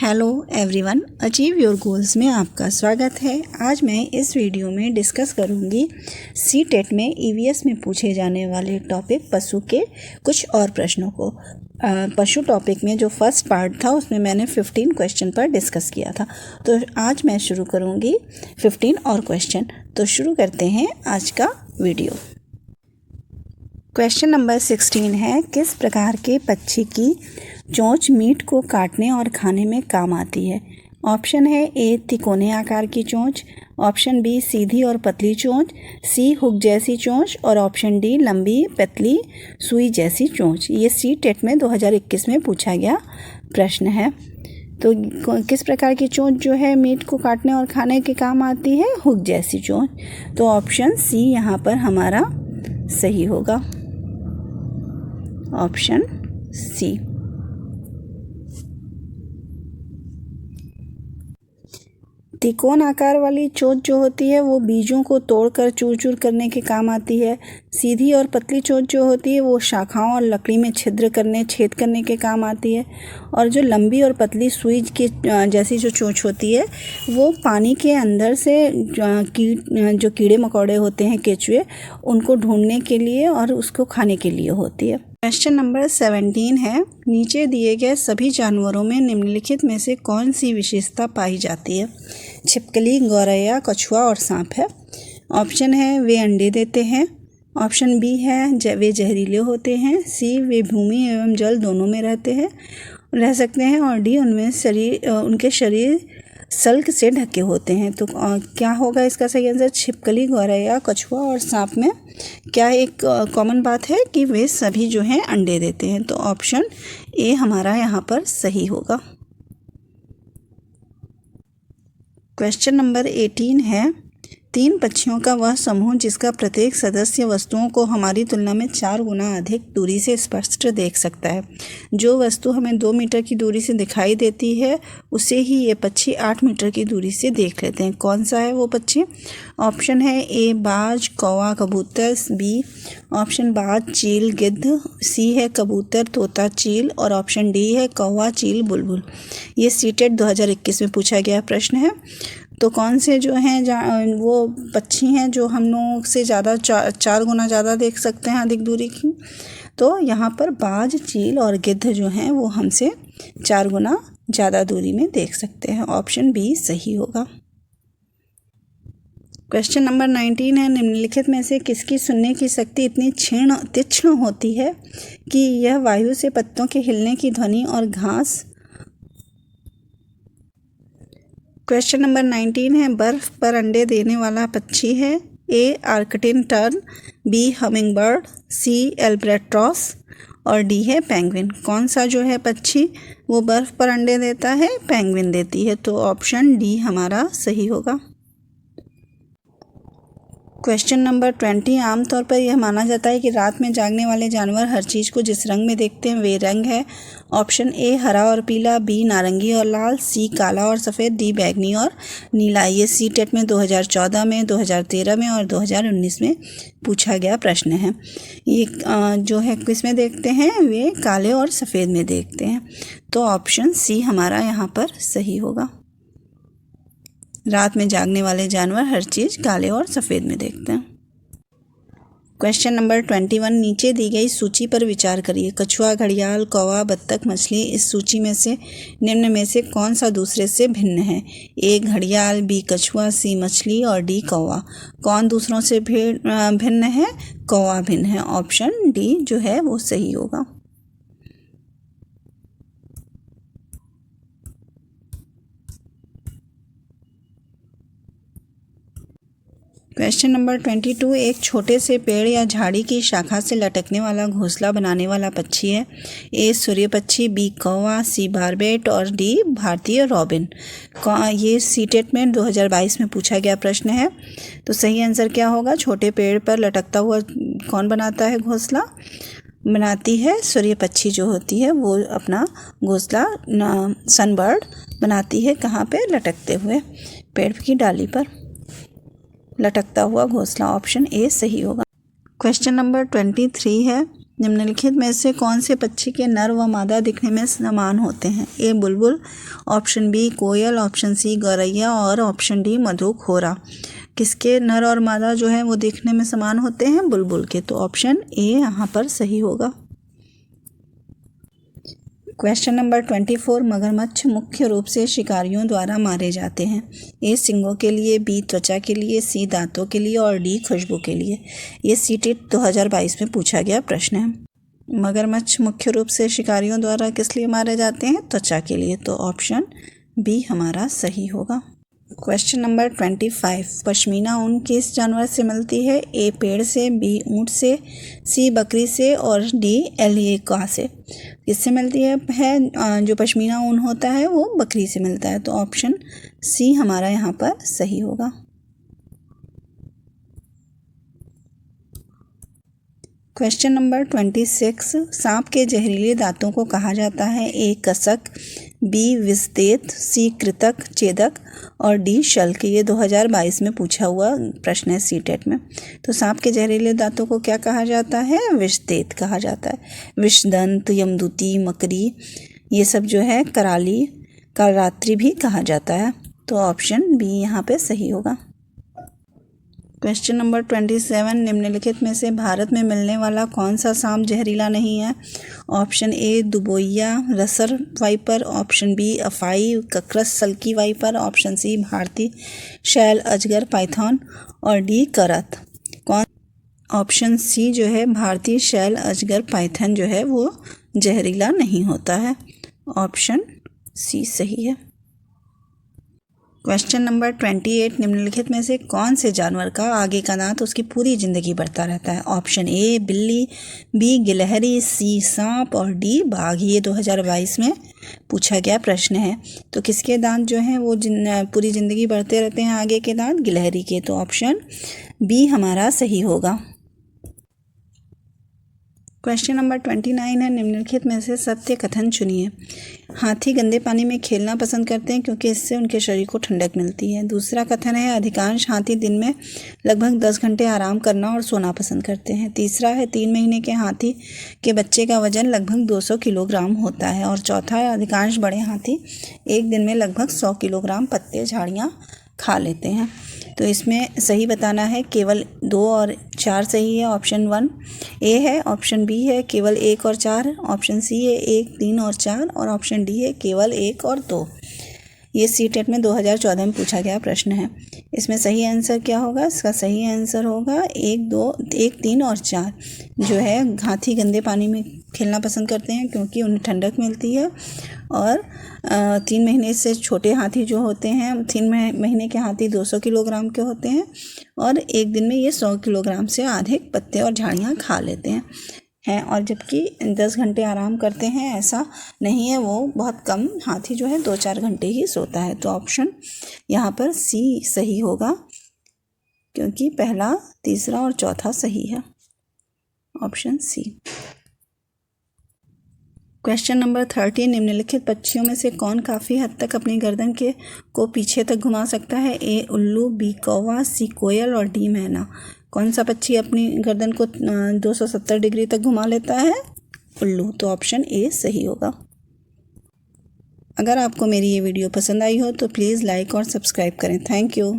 Hello everyone, achieve your goals में आपका स्वागत है। आज मैं इस वीडियो में डिस्कस करूंगी सीटेट में ईवीएस में पूछे जाने वाले टॉपिक पशु के कुछ और प्रश्नों को। पशु टॉपिक में जो फर्स्ट पार्ट था उसमें मैंने 15 क्वेश्चन पर डिस्कस किया था, तो आज मैं शुरू करूंगी 15 और क्वेश्चन। तो शुरू करते हैं आज का वीडियो। क्वेश्चन नंबर 16 है, किस प्रकार के पक्षी की चोंच मीट को काटने और खाने में काम आती है? ऑप्शन है ए तिकोने आकार की चोंच, ऑप्शन बी सीधी और पतली चोंच, सी हुक जैसी चोंच और ऑप्शन डी लंबी पतली सुई जैसी चोंच। ये सीटेट में 2021 में पूछा गया प्रश्न है। तो किस प्रकार की चोंच जो है मीट को काटने और खाने के काम आती है? हुक जैसी चोंच। तो ऑप्शन सी यहाँ पर हमारा सही होगा, ऑप्शन सी। त्रिकोण आकार वाली चोंच जो होती है वो बीजों को तोड़कर चूर चूर करने के काम आती है। सीधी और पतली चोंच जो होती है वो शाखाओं और लकड़ी में छेद करने के काम आती है। और जो लंबी और पतली सुई की जैसी जो चोंच होती है वो पानी के अंदर से जो कीड़े मकोड़े होते हैं, केंचुए, उनको ढूंढने के लिए और उसको खाने के लिए होती है। क्वेश्चन नंबर 17 है, नीचे दिए गए सभी जानवरों में निम्नलिखित में से कौन सी विशेषता पाई जाती है? छिपकली, गौरैया, कछुआ और सांप है। ऑप्शन है वे अंडे देते हैं, ऑप्शन बी है वे जहरीले होते हैं, सी वे भूमि एवं जल दोनों में रह सकते हैं और डी उनके शरीर सल्क से ढके होते हैं। तो क्या होगा इसका सही आंसर? छिपकली, गौरैया, कछुआ और सांप में क्या एक कॉमन बात है कि वे सभी जो हैं अंडे देते हैं। तो ऑप्शन ए हमारा यहाँ पर सही होगा। क्वेश्चन नंबर 18 है, 3 पक्षियों का वह समूह जिसका प्रत्येक सदस्य वस्तुओं को हमारी तुलना में 4 गुना अधिक दूरी से स्पष्ट देख सकता है। जो वस्तु हमें 2 मीटर की दूरी से दिखाई देती है उसे ही ये पक्षी 8 मीटर की दूरी से देख लेते हैं। कौन सा है वो पक्षी? ऑप्शन है ए बाज, कौवा, कबूतर, बी ऑप्शन बाज, चील, गिद्ध, सी है कबूतर, तोता, चील और ऑप्शन डी है कौवा, चील, बुलबुल। ये सीटेट 2021 में पूछा गया प्रश्न है। तो कौन से जो हैं वो पक्षी हैं जो हम लोगों से ज़्यादा 4 गुना ज़्यादा देख सकते हैं अधिक दूरी की? तो यहाँ पर बाज, चील और गिद्ध जो हैं वो हमसे 4 गुना ज़्यादा दूरी में देख सकते हैं। ऑप्शन बी सही होगा। क्वेश्चन नंबर 19 है, निम्नलिखित में से किसकी सुनने की शक्ति इतनी तीक्ष्ण होती है कि यह वायु से पत्तों के हिलने की ध्वनि और घास। क्वेश्चन नंबर 19 है, बर्फ पर अंडे देने वाला पक्षी है ए आर्कटिन टर्न, बी हमिंग बर्ड, सी एल्ब्रेट्रॉस और डी है पेंगुइन। कौन सा जो है पक्षी वो बर्फ पर अंडे देता है? पेंगुइन देती है। तो ऑप्शन डी हमारा सही होगा। क्वेश्चन नंबर 20, आमतौर पर यह माना जाता है कि रात में जागने वाले जानवर हर चीज़ को जिस रंग में देखते हैं वे रंग है। ऑप्शन ए हरा और पीला, बी नारंगी और लाल, सी काला और सफ़ेद, डी बैगनी और नीला। ये सीटेट में 2014 में, 2013 में और 2019 में पूछा गया प्रश्न है। ये जो है किस में देखते हैं? वे काले और सफ़ेद में देखते हैं। तो ऑप्शन सी हमारा यहाँ पर सही होगा। रात में जागने वाले जानवर हर चीज़ काले और सफ़ेद में देखते हैं। क्वेश्चन नंबर 21, नीचे दी गई सूची पर विचार करिए। कछुआ, घड़ियाल, कौवा, बत्तख, मछली, इस सूची में से निम्न में से कौन सा दूसरे से भिन्न है? ए घड़ियाल, बी कछुआ, सी मछली और डी कौवा। कौन दूसरों से भिन्न है? कौवा भिन्न है। ऑप्शन डी जो है वो सही होगा। क्वेश्चन नंबर 22, एक छोटे से पेड़ या झाड़ी की शाखा से लटकने वाला घोंसला बनाने वाला पक्षी है ए सूर्य पक्षी, बी कौवा, सी बारबेट और डी भारतीय रॉबिन। ये सीटेट में 2022 में पूछा गया प्रश्न है। तो सही आंसर क्या होगा? छोटे पेड़ पर लटकता हुआ कौन बनाता है घोंसला? बनाती है सूर्य पक्षी जो होती है वो अपना घोंसला सनबर्ड बनाती है। कहाँ पे? लटकते हुए पेड़ की डाली पर लटकता हुआ घोंसला। ऑप्शन ए सही होगा। क्वेश्चन नंबर 23 है, निम्नलिखित में से कौन से पक्षी के नर व मादा दिखने में समान होते हैं? ए बुलबुल, ऑप्शन बी कोयल, ऑप्शन सी गौरैया और ऑप्शन डी मधुखोरा। किसके नर और मादा जो है वो दिखने में समान होते हैं? बुलबुल के। तो ऑप्शन ए यहाँ पर सही होगा। क्वेश्चन नंबर 24, मगरमच्छ मुख्य रूप से शिकारियों द्वारा मारे जाते हैं। ए सींगों के लिए, बी त्वचा के लिए, सी दांतों के लिए और डी खुशबू के लिए। ये सीटेट 2022 में पूछा गया प्रश्न है। मगरमच्छ मुख्य रूप से शिकारियों द्वारा किस लिए मारे जाते हैं? त्वचा के लिए। तो ऑप्शन बी हमारा सही होगा। क्वेश्चन नंबर 25, पश्मीना ऊन किस जानवर से मिलती है? ए पेड़ से, बी ऊँट से, सी बकरी से और डी एलिका से। किससे मिलती है? जो पश्मीना ऊन होता है वो बकरी से मिलता है। तो ऑप्शन सी हमारा यहाँ पर सही होगा। क्वेश्चन नंबर 26, सांप के जहरीले दांतों को कहा जाता है? ए कसक, बी विषदेत, सी कृतक छेदक और डी शल्क। ये 2022 में पूछा हुआ प्रश्न है सीटेट में। तो सांप के जहरीले दांतों को क्या कहा जाता है? विषदेत कहा जाता है। विषदंत, यमदूती, मकरी, ये सब जो है कराली, कालरात्रि भी कहा जाता है। तो ऑप्शन बी यहाँ पे सही होगा। क्वेश्चन नंबर 27, निम्नलिखित में से भारत में मिलने वाला कौन सा सांप जहरीला नहीं है? ऑप्शन ए दुबोइया रसर वाइपर, ऑप्शन बी अफाई ककरस सल्की वाइपर, ऑप्शन सी भारतीय शैल अजगर पाइथन और डी करत। कौन? ऑप्शन सी जो है भारतीय शैल अजगर पाइथन जो है वो जहरीला नहीं होता है। ऑप्शन सी सही है। क्वेश्चन नंबर 28, निम्नलिखित में से कौन से जानवर का आगे का दांत उसकी पूरी ज़िंदगी बढ़ता रहता है? ऑप्शन ए बिल्ली, बी गिलहरी, सी सांप और डी बाघ। ये 2022 में पूछा गया प्रश्न है। तो किसके दांत जो हैं वो पूरी ज़िंदगी बढ़ते रहते हैं आगे के दांत? गिलहरी के। तो ऑप्शन बी हमारा सही होगा। क्वेश्चन नंबर 29 है, निम्नलिखित में से सत्य कथन चुनिए। हाथी गंदे पानी में खेलना पसंद करते हैं क्योंकि इससे उनके शरीर को ठंडक मिलती है। दूसरा कथन है, अधिकांश हाथी दिन में लगभग 10 घंटे आराम करना और सोना पसंद करते हैं। तीसरा है, 3 महीने के हाथी के बच्चे का वजन लगभग 200 किलोग्राम होता है। और चौथा है, अधिकांश बड़े हाथी एक दिन में लगभग 100 किलोग्राम पत्ते झाड़ियाँ खा लेते हैं। तो इसमें सही बताना है, केवल 2 और 4 सही है। ऑप्शन 1 ए है, ऑप्शन बी है केवल 1 और 4, ऑप्शन सी है 1, 3 और 4 और ऑप्शन डी है केवल 1 और 2। ये सीटेट में 2014 में पूछा गया प्रश्न है। इसमें सही आंसर क्या होगा? इसका सही आंसर होगा 1, 2, 1, 3 और 4। जो है हाथी गंदे पानी में खेलना पसंद करते हैं क्योंकि उन्हें ठंडक मिलती है। और 3 महीने से छोटे हाथी जो होते हैं, 3 महीने के हाथी 200 किलोग्राम के होते हैं और एक दिन में ये 100 किलोग्राम से अधिक पत्ते और झाड़ियाँ खा लेते हैं। और जबकि 10 घंटे आराम करते हैं ऐसा नहीं है, वो बहुत कम हाथी जो है 2-4 घंटे ही सोता है। तो ऑप्शन यहाँ पर सी सही होगा क्योंकि पहला, तीसरा और चौथा सही है। Option C. क्वेश्चन नंबर 30, निम्नलिखित पक्षियों में से कौन काफ़ी हद तक अपनी गर्दन को पीछे तक घुमा सकता है? ए उल्लू, बी कौवा, सी कोयल और डी मैना। कौन सा पक्षी अपनी गर्दन को 270 डिग्री तक घुमा लेता है? उल्लू। तो ऑप्शन ए सही होगा। अगर आपको मेरी ये वीडियो पसंद आई हो तो प्लीज़ लाइक और सब्सक्राइब करें। Thank you.